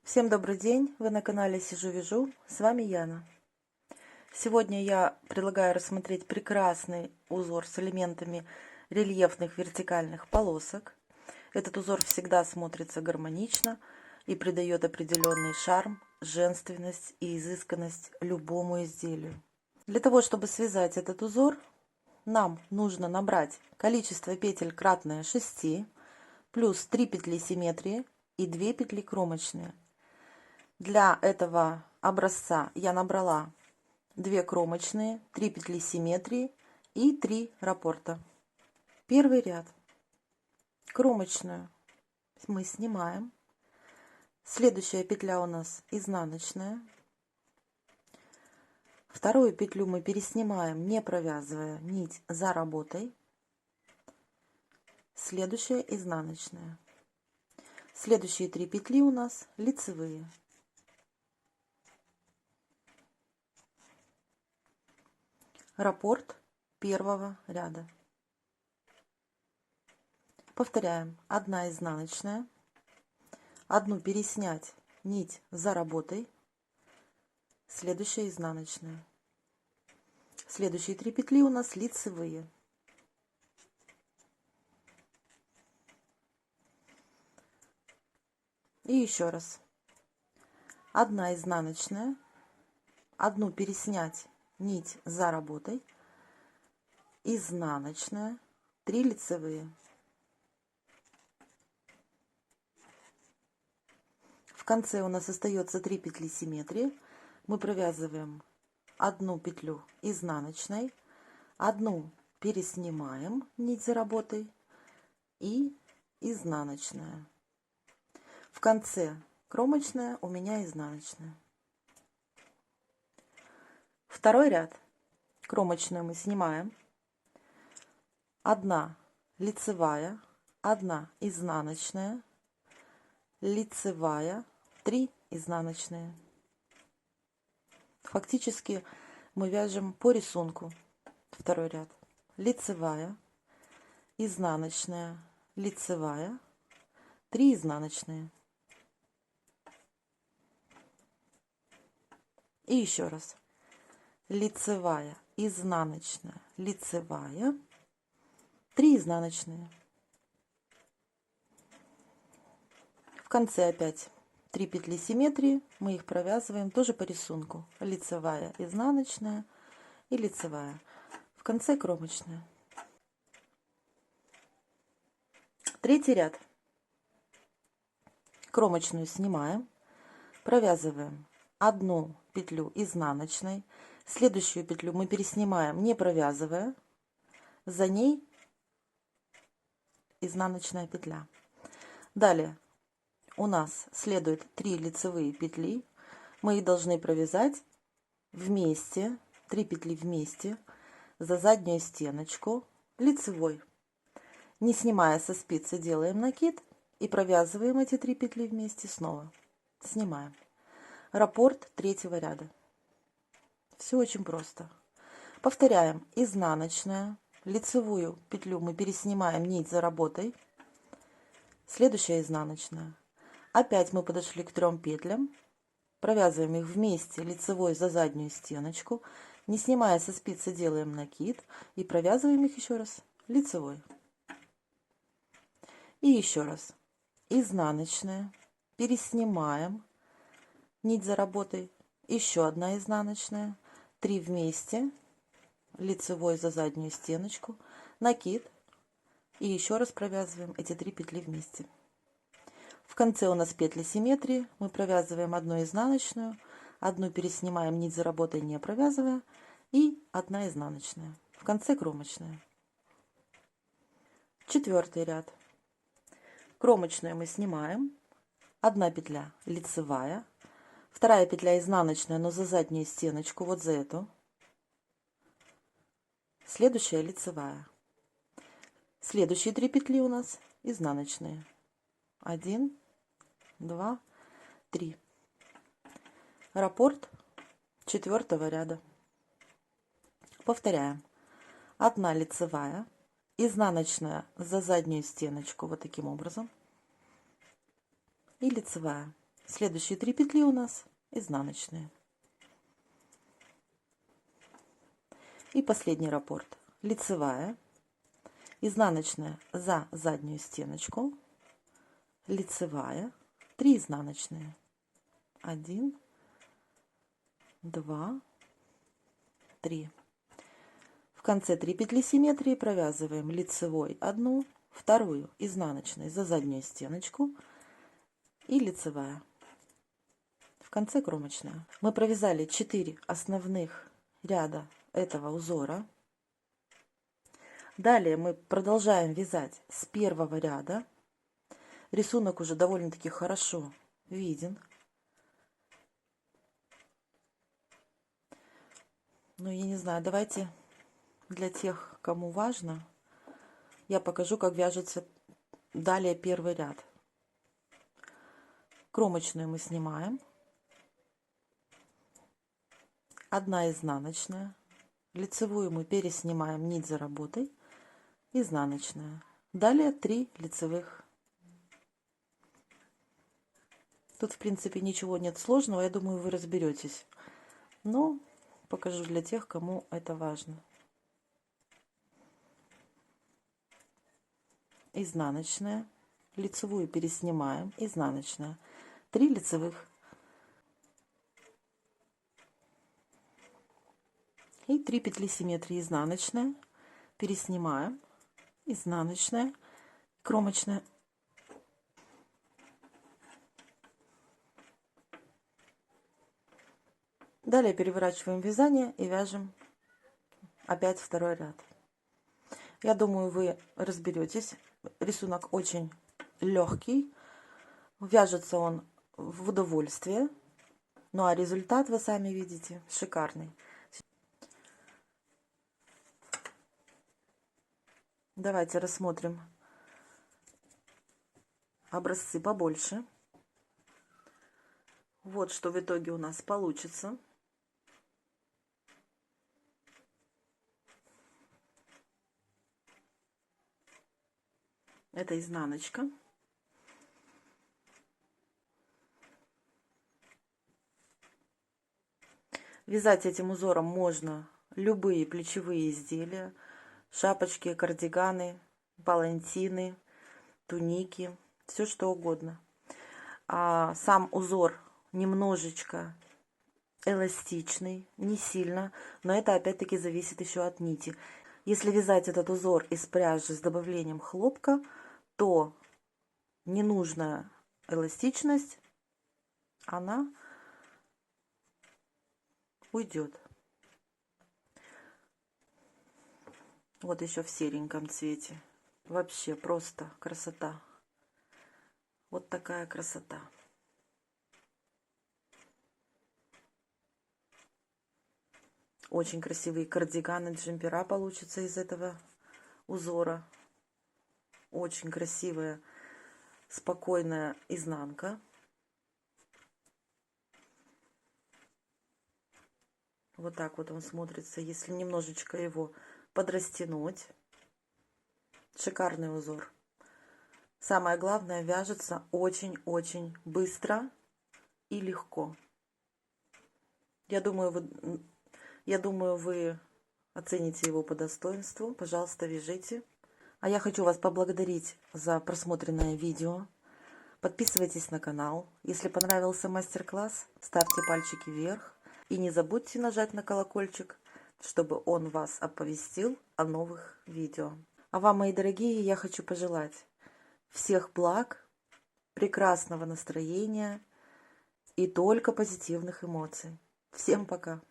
Всем добрый день! Вы на канале Сижу-Вяжу. С вами Яна. Сегодня я предлагаю рассмотреть прекрасный узор с элементами рельефных вертикальных полосок. Этот узор всегда смотрится гармонично и придает определенный шарм, женственность и изысканность любому изделию. Для того, чтобы связать этот узор, нам нужно набрать количество петель кратное 6, плюс 3 петли симметрии и 2 петли кромочные. Для этого образца я набрала 2 кромочные, 3 петли симметрии и 3 раппорта. Первый ряд. Кромочную мы снимаем. Следующая петля у нас изнаночная. Вторую петлю мы переснимаем, не провязывая нить за работой. Следующая изнаночная. Следующие 3 петли у нас лицевые. Раппорт первого ряда. Повторяем: 1 изнаночная, 1 переснять нить за работой, следующая изнаночная. Следующие 3 петли у нас лицевые. И еще раз: 1 изнаночная, 1 переснять нить за работой, изнаночная, 3 лицевые. В конце у нас остается 3 петли симметрии. Мы провязываем 1 петлю изнаночной, 1 переснимаем нить за работой и изнаночная. В конце кромочная, у меня изнаночная. Второй ряд. Кромочную мы снимаем. 1 лицевая, 1 изнаночная, лицевая, 3 изнаночные. Фактически мы вяжем по рисунку. Второй ряд. Лицевая, изнаночная, лицевая, 3 изнаночные. И еще раз: лицевая, изнаночная, лицевая, 3 изнаночные. В конце опять 3 петли симметрии, мы их провязываем тоже по рисунку: лицевая, изнаночная и лицевая. В конце кромочная. Третий ряд. Кромочную снимаем, провязываем 1 петлю изнаночной, следующую петлю мы переснимаем, не провязывая, за ней изнаночная петля. Далее у нас следует 3 лицевые петли, мы их должны провязать вместе, 3 петли вместе за заднюю стеночку лицевой. Не снимая со спицы, делаем накид и провязываем эти 3 петли вместе снова. Снимаем. Раппорт третьего ряда. Все очень просто. Повторяем: изнаночная, лицевую петлю мы переснимаем нить за работой, следующая изнаночная. Опять мы подошли к 3 петлям, провязываем их вместе лицевой за заднюю стеночку, не снимая со спицы, делаем накид и провязываем их еще раз лицевой. И еще раз: изнаночная, переснимаем нить за работой, еще 1 изнаночная, 3 вместе, лицевой за заднюю стеночку, накид и еще раз провязываем эти 3 петли вместе. В конце у нас петли симметрии, мы провязываем 1 изнаночную, 1 переснимаем нить за работой, не провязывая, и 1 изнаночная. В конце кромочная. Четвертый ряд. Кромочную мы снимаем, 1 петля лицевая, 2 петля изнаночная, но за заднюю стеночку, вот за эту, следующая лицевая. Следующие 3 петли у нас изнаночные. 1, 2, 3. Раппорт 4-го ряда. Повторяем: 1 лицевая, изнаночная за заднюю стеночку, вот таким образом, и лицевая. Следующие 3 петли у нас изнаночные. И последний раппорт. Лицевая, изнаночная за заднюю стеночку, лицевая, 3 изнаночные. 1, 2, 3. В конце 3 петли симметрии провязываем лицевой 1, вторую изнаночной за заднюю стеночку и лицевая. В конце кромочная. Мы провязали 4 основных ряда этого узора. Далее мы продолжаем вязать с первого ряда. Рисунок уже довольно-таки хорошо виден. Ну, я не знаю, давайте для тех, кому важно, я покажу, как вяжется далее первый ряд. Кромочную мы снимаем. 1 изнаночная. Лицевую мы переснимаем нить за работой. Изнаночная. Далее 3 лицевых. Тут, в принципе, ничего нет сложного. Я думаю, вы разберетесь. Но покажу для тех, кому это важно. Изнаночная. Лицевую переснимаем. Изнаночная. 3 лицевых. И 3 петли симметрии. Изнаночная. Переснимаем. Изнаночная. Кромочная. Далее переворачиваем вязание и вяжем опять второй ряд. Я думаю, вы разберетесь. Рисунок очень легкий. Вяжется он в удовольствие. Ну а результат вы сами видите. Шикарный. Давайте рассмотрим образцы побольше. Вот что в итоге у нас получится. Это изнаночка. Вязать этим узором можно любые плечевые изделия, шапочки, кардиганы, палантины, туники, все что угодно. А сам узор немножечко эластичный, не сильно, но это опять-таки зависит еще от нити. Если вязать этот узор из пряжи с добавлением хлопка, то ненужная эластичность, она уйдет. Вот еще в сереньком цвете. Вообще просто красота. Вот такая красота. Очень красивые кардиганы, джемпера получатся из этого узора. Очень красивая, спокойная изнанка. Вот так вот он смотрится, если немножечко его подрастянуть. Шикарный узор. Самое главное, вяжется очень-очень быстро и легко. Я думаю, вы оцените его по достоинству. Пожалуйста, вяжите. А я хочу вас поблагодарить за просмотренное видео. Подписывайтесь на канал. Если понравился мастер-класс, ставьте пальчики вверх. И не забудьте нажать на колокольчик, чтобы он вас оповестил о новых видео. А вам, мои дорогие, я хочу пожелать всех благ, прекрасного настроения и только позитивных эмоций. Всем пока!